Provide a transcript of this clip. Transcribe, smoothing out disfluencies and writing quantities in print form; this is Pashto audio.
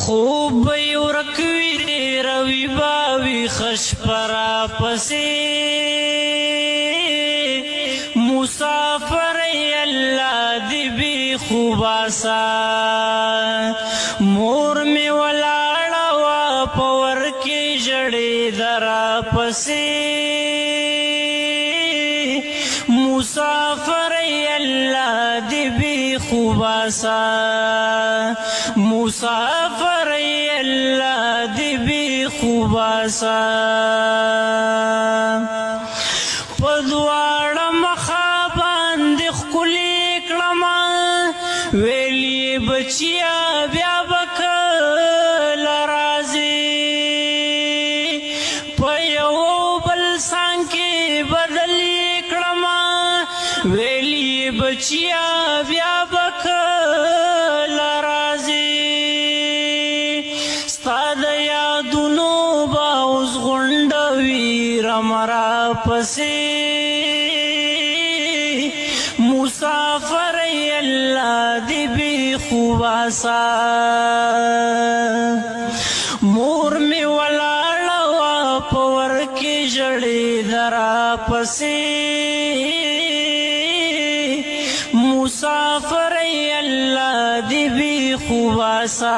خوب ورکوی روی باوی خش پرا پسی مسافر اللہ دی بی خوباسا مور میں ولاڑا وا پور کی جڑی درا پسی مسافر اللہ دی بی خوباسا مسافر اللہ دی بی خوباسا پدواڑا مخابان دی خکلی کلما ویلی بچیا بیا بکل رازی پیو بلسان کی بدلی کلما ویلی بچیا بیا بکل رازی ستاد یادونو باوز غنڈوی رمرا پسی مسافر اللہ دی بی خوباسا مور میں ولاڑا وا پور کی جڑی درا پسی مسافر اللہ دی بی خوباسا